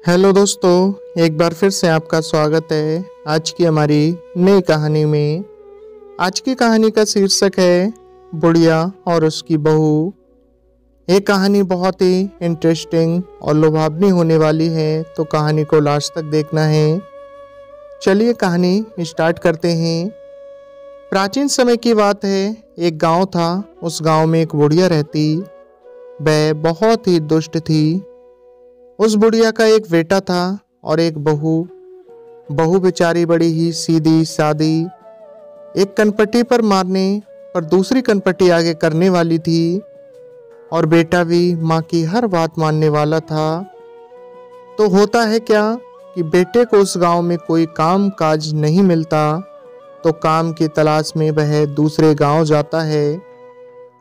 Hello दोस्तों, एक बार फिर से आपका स्वागत है आज की हमारी नई कहानी में। आज की कहानी का शीर्षक है बुढ़िया और उसकी बहू। ये कहानी बहुत ही इंटरेस्टिंग और लुभावनी होने वाली है, तो कहानी को लास्ट तक देखना है। चलिए कहानी स्टार्ट करते हैं। प्राचीन समय की बात है, एक गांव था। उस गांव में एक बुढ़िया रहती। वह बहुत ही दुष्ट थी। उस बुढ़िया का एक बेटा था और एक बहू। बहू बेचारी बड़ी ही सीधी सादी, एक कनपट्टी पर मारने पर दूसरी कनपट्टी आगे करने वाली थी। और बेटा भी माँ की हर बात मानने वाला था। तो होता है क्या कि बेटे को उस गांव में कोई काम काज नहीं मिलता, तो काम की तलाश में वह दूसरे गांव जाता है।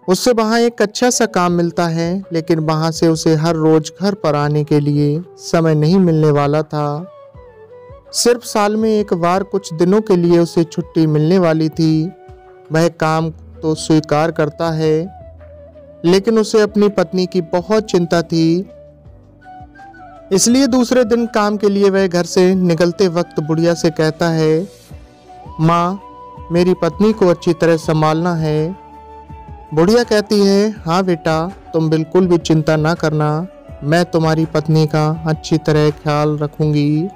उससे वहाँ एक अच्छा सा काम मिलता है, लेकिन वहाँ से उसे हर रोज घर पर आने के लिए समय नहीं मिलने वाला था। सिर्फ साल में एक बार कुछ दिनों के लिए उसे छुट्टी मिलने वाली थी। वह काम तो स्वीकार करता है, लेकिन उसे अपनी पत्नी की बहुत चिंता थी। इसलिए दूसरे दिन काम के लिए वह घर से निकलते वक्त बुढ़िया से कहता है, माँ, मेरी पत्नी को अच्छी तरह संभालना है। बुढ़िया कहती है, हाँ बेटा, तुम बिल्कुल भी चिंता ना करना, मैं तुम्हारी पत्नी का अच्छी तरह ख्याल रखूंगी,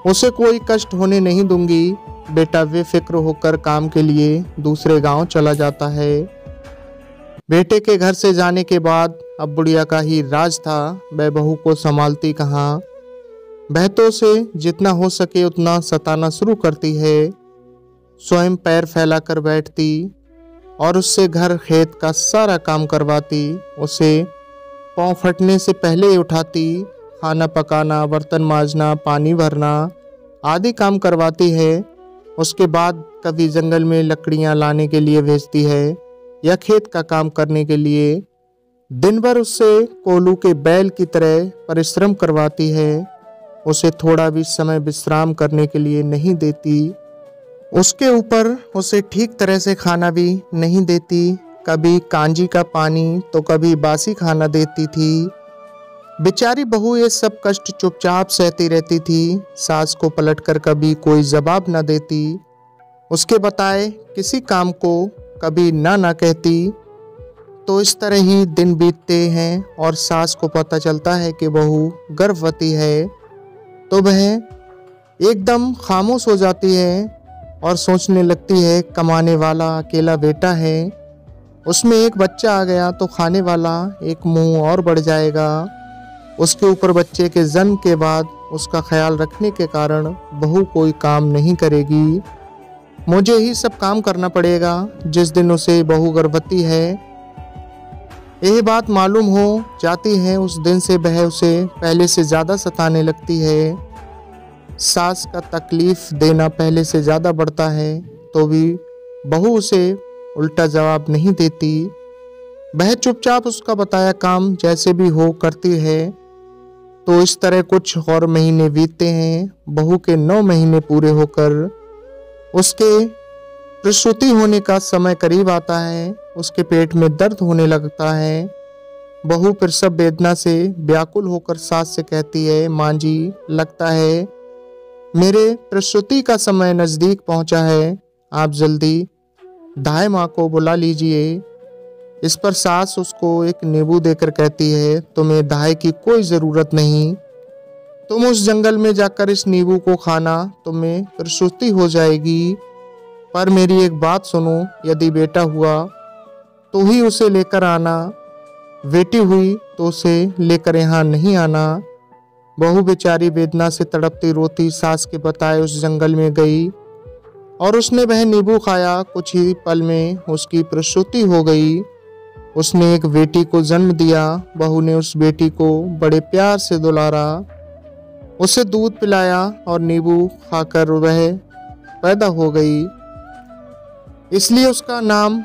उसे कोई कष्ट होने नहीं दूंगी। बेटा बेफिक्र होकर काम के लिए दूसरे गांव चला जाता है। बेटे के घर से जाने के बाद अब बुढ़िया का ही राज था। वह बहू को संभालती कहाँ, वह तो उसे जितना हो सके उतना सताना शुरू करती है। स्वयं पैर फैलाकर बैठती और उससे घर खेत का सारा काम करवाती। उसे पाँव फटने से पहले ही उठाती, खाना पकाना, बर्तन मांजना, पानी भरना आदि काम करवाती है। उसके बाद कभी जंगल में लकड़ियां लाने के लिए भेजती है या खेत का काम करने के लिए। दिन भर उससे कोल्हू के बैल की तरह परिश्रम करवाती है। उसे थोड़ा भी समय विश्राम करने के लिए नहीं देती। उसके ऊपर उसे ठीक तरह से खाना भी नहीं देती। कभी कांजी का पानी तो कभी बासी खाना देती थी। बेचारी बहू ये सब कष्ट चुपचाप सहती रहती थी। सास को पलटकर कभी कोई जवाब न देती। उसके बताए किसी काम को कभी ना कहती। तो इस तरह ही दिन बीतते हैं और सास को पता चलता है कि बहू गर्भवती है, तो वह एकदम खामोश हो जाती है और सोचने लगती है, कमाने वाला अकेला बेटा है, उसमें एक बच्चा आ गया तो खाने वाला एक मुंह और बढ़ जाएगा। उसके ऊपर बच्चे के जन्म के बाद उसका ख्याल रखने के कारण बहू कोई काम नहीं करेगी, मुझे ही सब काम करना पड़ेगा। जिस दिन उसे बहू गर्भवती है यह बात मालूम हो जाती है, उस दिन से वह उसे पहले से ज़्यादा सताने लगती है। सास का तकलीफ देना पहले से ज़्यादा बढ़ता है, तो भी बहू उसे उल्टा जवाब नहीं देती। वह चुपचाप उसका बताया काम जैसे भी हो करती है। तो इस तरह कुछ और महीने बीतते हैं। बहू के 9 महीने पूरे होकर उसके प्रसूति होने का समय करीब आता है। उसके पेट में दर्द होने लगता है। बहू प्रसव वेदना से व्याकुल होकर सास से कहती है, माँ जी, लगता है मेरे प्रसूति का समय नज़दीक पहुंचा है, आप जल्दी दाई माँ को बुला लीजिए। इस पर सास उसको एक नींबू देकर कहती है, तुम्हें दाई की कोई ज़रूरत नहीं, तुम उस जंगल में जाकर इस नींबू को खाना, तुम्हें प्रसूति हो जाएगी। पर मेरी एक बात सुनो, यदि बेटा हुआ तो ही उसे लेकर आना, बेटी हुई तो उसे लेकर यहाँ नहीं आना। बहू बेचारी वेदना से तड़पती रोती सास के बताए उस जंगल में गई और उसने वह नींबू खाया। कुछ ही पल में उसकी प्रसूति हो गई। उसने एक बेटी को जन्म दिया। बहू ने उस बेटी को बड़े प्यार से दुलारा, उसे दूध पिलाया और नींबू खाकर वह पैदा हो गई। इसलिए उसका नाम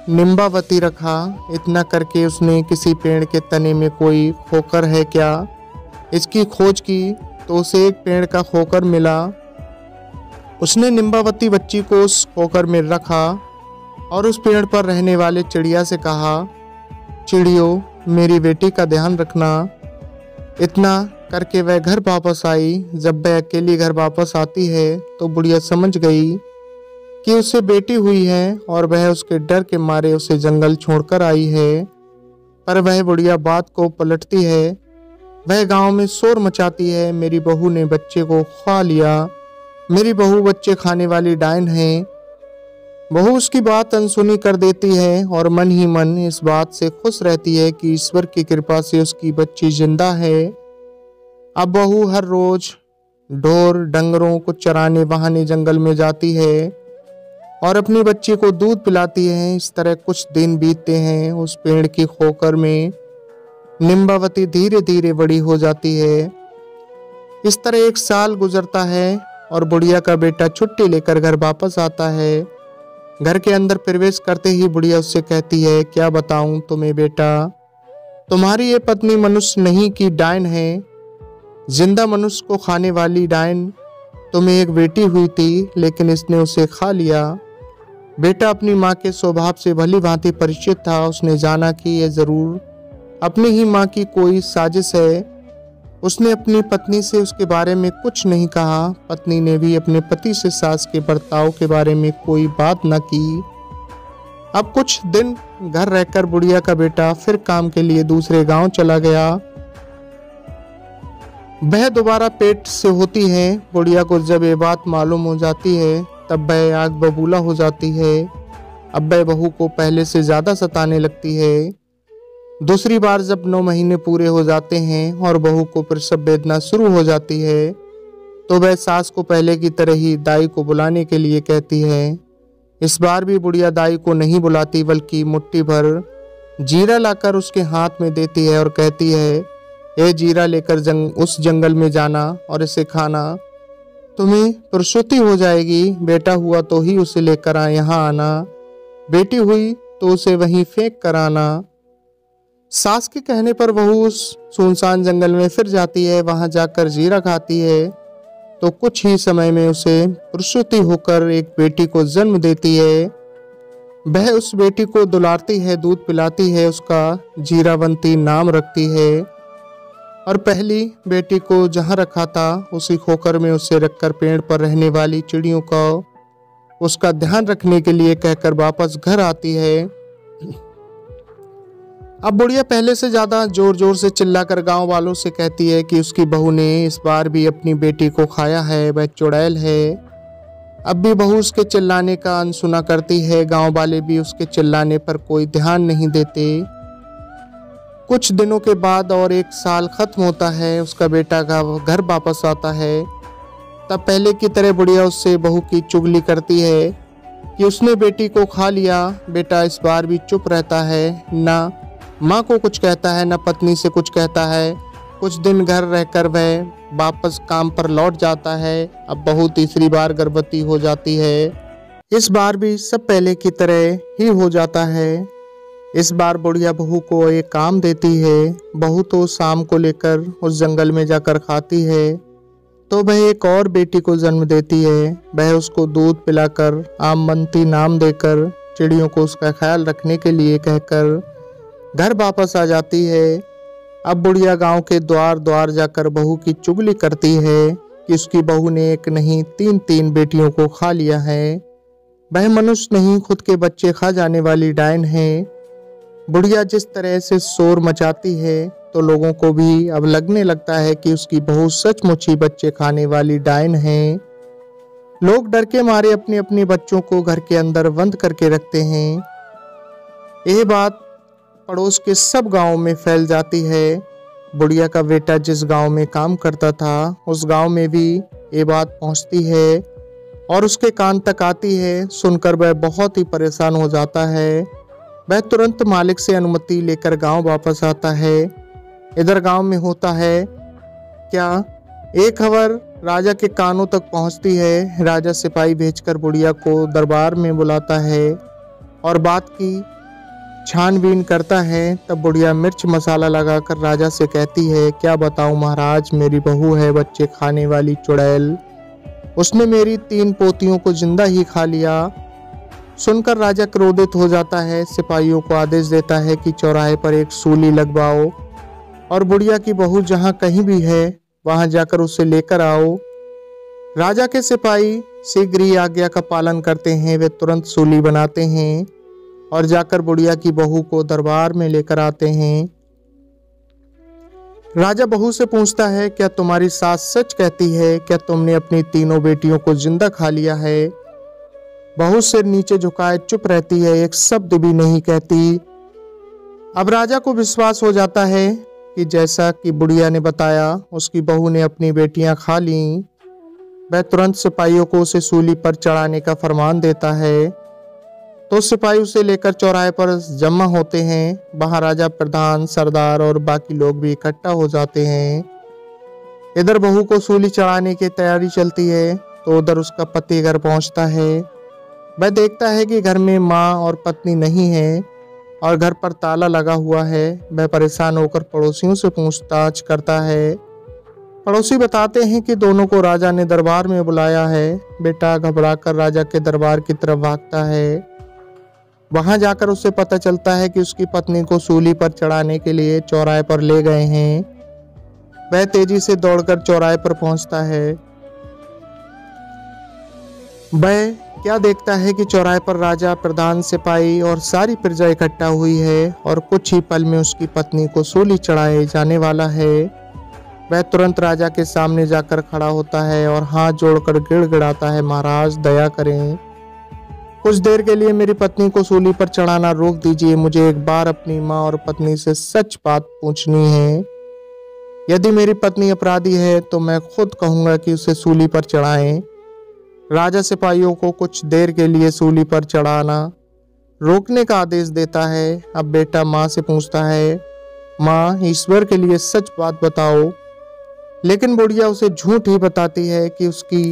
निम्बावती रखा। इतना करके उसने किसी पेड़ के तने में कोई खोकर है क्या, इसकी खोज की, तो उसे एक पेड़ का खोकर मिला। उसने निम्बावती बच्ची को उस खोकर में रखा और उस पेड़ पर रहने वाले चिड़िया से कहा, चिड़ियों, मेरी बेटी का ध्यान रखना, इतना करके वह घर वापस आई। जब वह अकेली घर वापस आती है तो बुढ़िया समझ गई कि उसे बेटी हुई है और वह उसके डर के मारे उसे जंगल छोड़कर आई है। पर वह बुढ़िया बात को पलटती है। वह गांव में शोर मचाती है, मेरी बहू ने बच्चे को खा लिया, मेरी बहू बच्चे खाने वाली डायन है। बहू उसकी बात अनसुनी कर देती है और मन ही मन इस बात से खुश रहती है कि ईश्वर की कृपा से उसकी बच्ची जिंदा है। अब बहू हर रोज ढोर डंगरों को चराने बहाने जंगल में जाती है और अपनी बच्ची को दूध पिलाती है। इस तरह कुछ दिन बीतते हैं। उस पेड़ की खोकर में निम्बावती धीरे धीरे बड़ी हो जाती है। इस तरह 1 साल गुजरता है और बुढ़िया का बेटा छुट्टी लेकर घर वापस आता है। घर के अंदर प्रवेश करते ही बुढ़िया उससे कहती है, क्या बताऊं तुम्हें बेटा, तुम्हारी ये पत्नी मनुष्य नहीं की डायन है, जिंदा मनुष्य को खाने वाली डायन। तुम्हें एक बेटी हुई थी लेकिन इसने उसे खा लिया। बेटा अपनी माँ के स्वभाव से भली भांति परिचित था। उसने जाना कि यह जरूर अपनी ही माँ की कोई साजिश है। उसने अपनी पत्नी से उसके बारे में कुछ नहीं कहा। पत्नी ने भी अपने पति से सास के बर्ताव के बारे में कोई बात न की। अब कुछ दिन घर रहकर बुढ़िया का बेटा फिर काम के लिए दूसरे गांव चला गया। वह दोबारा पेट से होती है। बुढ़िया को जब ये बात मालूम हो जाती है तब वह आग बबूला हो जाती है। अब वह बहू को पहले से ज्यादा सताने लगती है। दूसरी बार जब 9 महीने पूरे हो जाते हैं और बहू को प्रसव वेदना शुरू हो जाती है तो वह सास को पहले की तरह ही दाई को बुलाने के लिए कहती है। इस बार भी बुढ़िया दाई को नहीं बुलाती बल्कि मुट्ठी भर जीरा लाकर उसके हाथ में देती है और कहती है, ये जीरा लेकर उस जंगल में जाना और इसे खाना, तुम्हें प्रसूति हो जाएगी। बेटा हुआ तो ही उसे लेकर यहाँ आना, बेटी हुई तो उसे वहीं फेंक कर आना। सास के कहने पर बहू उस सुनसान जंगल में फिर जाती है। वहां जाकर जीरा खाती है तो कुछ ही समय में उसे प्रसूति होकर एक बेटी को जन्म देती है। वह उस बेटी को दुलारती है, दूध पिलाती है, उसका जीरावंती नाम रखती है और पहली बेटी को जहां रखा था उसी खोकर में उसे रखकर पेड़ पर रहने वाली चिड़ियों का उसका ध्यान रखने के लिए कहकर वापस घर आती है। अब बुढ़िया पहले से ज्यादा जोर जोर से चिल्लाकर गांव वालों से कहती है कि उसकी बहू ने इस बार भी अपनी बेटी को खाया है, वह चुड़ैल है। अब भी बहू उसके चिल्लाने का अनसुना करती है। गांव वाले भी उसके चिल्लाने पर कोई ध्यान नहीं देते। कुछ दिनों के बाद और 1 साल खत्म होता है। उसका बेटा घर वापस आता है। तब पहले की तरह बुढ़िया उससे बहू की चुगली करती है कि उसने बेटी को खा लिया। बेटा इस बार भी चुप रहता है, ना माँ को कुछ कहता है, न पत्नी से कुछ कहता है। कुछ दिन घर रहकर वह वापस काम पर लौट जाता है। अब बहू तीसरी बार गर्भवती हो जाती है। इस बार भी सब पहले की तरह ही हो जाता है। इस बार बुढ़िया बहू को एक काम देती है। बहू तो शाम को लेकर उस जंगल में जाकर खाती है तो वह एक और बेटी को जन्म देती है। वह उसको दूध पिलाकर आमवंती नाम देकर चिड़ियों को उसका ख्याल रखने के लिए कहकर घर वापस आ जाती है। अब बुढ़िया गांव के द्वार द्वार जाकर बहू की चुगली करती है कि उसकी बहू ने एक नहीं 3 बेटियों को खा लिया है। वह मनुष्य नहीं, खुद के बच्चे खा जाने वाली डायन है। बुढ़िया जिस तरह से शोर मचाती है तो लोगों को भी अब लगने लगता है कि उसकी बहू सचमुच ही बच्चे खाने वाली डायन है। लोग डर के मारे अपने अपने बच्चों को घर के अंदर बंद करके रखते हैं। यह बात पड़ोस के सब गांवों में फैल जाती है। बुढ़िया का बेटा जिस गांव में काम करता था उस गांव में भी ये बात पहुंचती है और उसके कान तक आती है। सुनकर वह बहुत ही परेशान हो जाता है। वह तुरंत मालिक से अनुमति लेकर गांव वापस आता है। इधर गांव में होता है क्या, एक खबर राजा के कानों तक पहुंचती है। राजा सिपाही भेजकर बुढ़िया को दरबार में बुलाता है और बात की छानबीन करता है। तब बुढ़िया मिर्च मसाला लगाकर राजा से कहती है, क्या बताऊं महाराज, मेरी बहू है बच्चे खाने वाली चुड़ैल, उसने मेरी 3 पोतियों को जिंदा ही खा लिया। सुनकर राजा क्रोधित हो जाता है। सिपाहियों को आदेश देता है कि चौराहे पर एक सूली लगवाओ और बुढ़िया की बहू जहाँ कहीं भी है वहां जाकर उसे लेकर आओ। राजा के सिपाही शीघ्र ही आज्ञा का पालन करते हैं। वे तुरंत सूली बनाते हैं और जाकर बुढ़िया की बहू को दरबार में लेकर आते हैं। राजा बहू से पूछता है, क्या तुम्हारी सास सच कहती है? क्या तुमने अपनी तीनों बेटियों को जिंदा खा लिया है? बहू सिर नीचे झुकाए चुप रहती है, एक शब्द भी नहीं कहती। अब राजा को विश्वास हो जाता है कि जैसा कि बुढ़िया ने बताया उसकी बहू ने अपनी बेटियां खा लीं। वह तुरंत सिपाहियों को उसे सूली पर चढ़ाने का फरमान देता है। तो सिपाही उसे लेकर चौराहे पर जमा होते हैं। वहां राजा, प्रधान, सरदार और बाकी लोग भी इकट्ठा हो जाते हैं। इधर बहू को सूली चढ़ाने की तैयारी चलती है तो उधर उसका पति घर पहुंचता है। वह देखता है कि घर में माँ और पत्नी नहीं है और घर पर ताला लगा हुआ है। वह परेशान होकर पड़ोसियों से पूछताछ करता है। पड़ोसी बताते हैं कि दोनों को राजा ने दरबार में बुलाया है। बेटा घबराकर राजा के दरबार की तरफ भागता है। वहां जाकर उसे पता चलता है कि उसकी पत्नी को सूली पर चढ़ाने के लिए चौराहे पर ले गए हैं। वह तेजी से दौड़कर चौराहे पर पहुंचता है। वह क्या देखता है कि चौराहे पर राजा, प्रधान, सिपाही और सारी प्रजा इकट्ठा हुई है और कुछ ही पल में उसकी पत्नी को सूली चढ़ाए जाने वाला है। वह तुरंत राजा के सामने जाकर खड़ा होता है और हाथ जोड़कर गिड़गिड़ाता है, महाराज दया करें, कुछ देर के लिए मेरी पत्नी को सूली पर चढ़ाना रोक दीजिए। मुझे एक बार अपनी माँ और पत्नी से सच बात पूछनी है। यदि मेरी पत्नी अपराधी है तो मैं खुद कहूंगा कि उसे सूली पर चढ़ाएं। राजा सिपाहियों को कुछ देर के लिए सूली पर चढ़ाना रोकने का आदेश देता है। अब बेटा माँ से पूछता है, माँ ईश्वर के लिए सच बात बताओ। लेकिन बुढ़िया उसे झूठ ही बताती है कि उसकी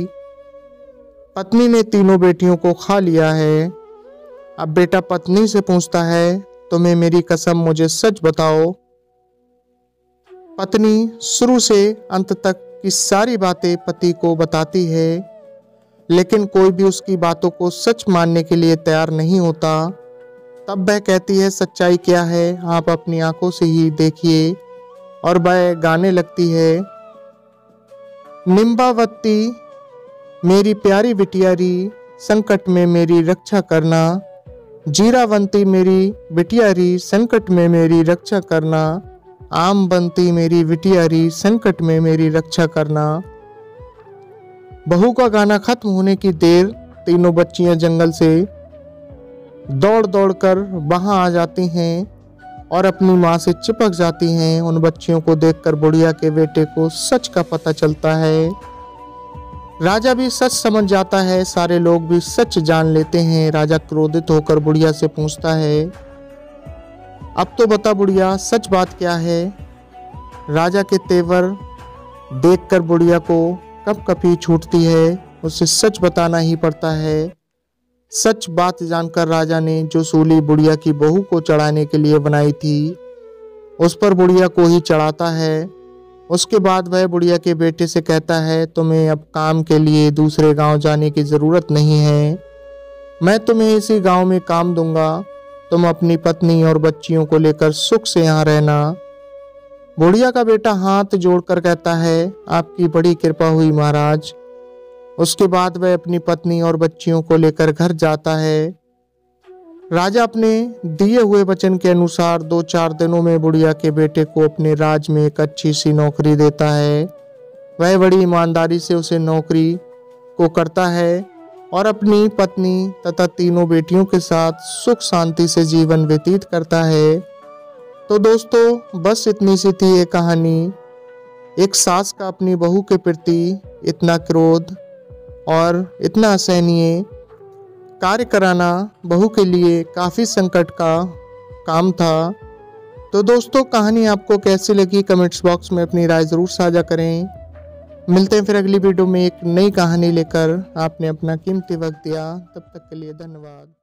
पत्नी ने तीनों बेटियों को खा लिया है। अब बेटा पत्नी से पूछता है, तुम्हें मेरी कसम मुझे सच बताओ। पत्नी शुरू से अंत तक की सारी बातें पति को बताती है, लेकिन कोई भी उसकी बातों को सच मानने के लिए तैयार नहीं होता। तब वह कहती है, सच्चाई क्या है आप अपनी आंखों से ही देखिए। और वह गाने लगती है, निम्बावती मेरी प्यारी बिटियारी, संकट में मेरी रक्षा करना। जीरावंती मेरी बिटियारी, संकट में मेरी रक्षा करना। आमबंती मेरी बिटियारी, संकट में मेरी रक्षा करना। बहू का गाना खत्म होने की देर तीनों बच्चियां जंगल से दौड़ दौड़ कर वहां आ जाती हैं और अपनी माँ से चिपक जाती हैं। उन बच्चियों को देखकर बुढ़िया के बेटे को सच का पता चलता है। राजा भी सच समझ जाता है, सारे लोग भी सच जान लेते हैं। राजा क्रोधित होकर बुढ़िया से पूछता है, अब तो बता बुढ़िया, सच बात क्या है? राजा के तेवर देखकर बुढ़िया को कपकपी छूटती है। उसे सच बताना ही पड़ता है। सच बात जानकर राजा ने जो सूली बुढ़िया की बहू को चढ़ाने के लिए बनाई थी उस पर बुढ़िया को ही चढ़ाता है। उसके बाद वह बुढ़िया के बेटे से कहता है, तुम्हें अब काम के लिए दूसरे गांव जाने की ज़रूरत नहीं है। मैं तुम्हें इसी गांव में काम दूंगा। तुम अपनी पत्नी और बच्चियों को लेकर सुख से यहाँ रहना। बुढ़िया का बेटा हाथ जोड़कर कहता है, आपकी बड़ी कृपा हुई महाराज। उसके बाद वह अपनी पत्नी और बच्चियों को लेकर घर जाता है। राजा अपने दिए हुए वचन के अनुसार 2-4 दिनों में बुढ़िया के बेटे को अपने राज में एक अच्छी सी नौकरी देता है। वह बड़ी ईमानदारी से उसे नौकरी को करता है और अपनी पत्नी तथा तीनों बेटियों के साथ सुख शांति से जीवन व्यतीत करता है। तो दोस्तों बस इतनी सी थी ये कहानी। एक सास का अपनी बहू के प्रति इतना क्रोध और इतना असहनीय कार्य कराना बहू के लिए काफ़ी संकट का काम था। तो दोस्तों कहानी आपको कैसी लगी कमेंट्स बॉक्स में अपनी राय ज़रूर साझा करें। मिलते हैं फिर अगली वीडियो में एक नई कहानी लेकर। आपने अपना कीमती वक्त दिया, तब तक के लिए धन्यवाद।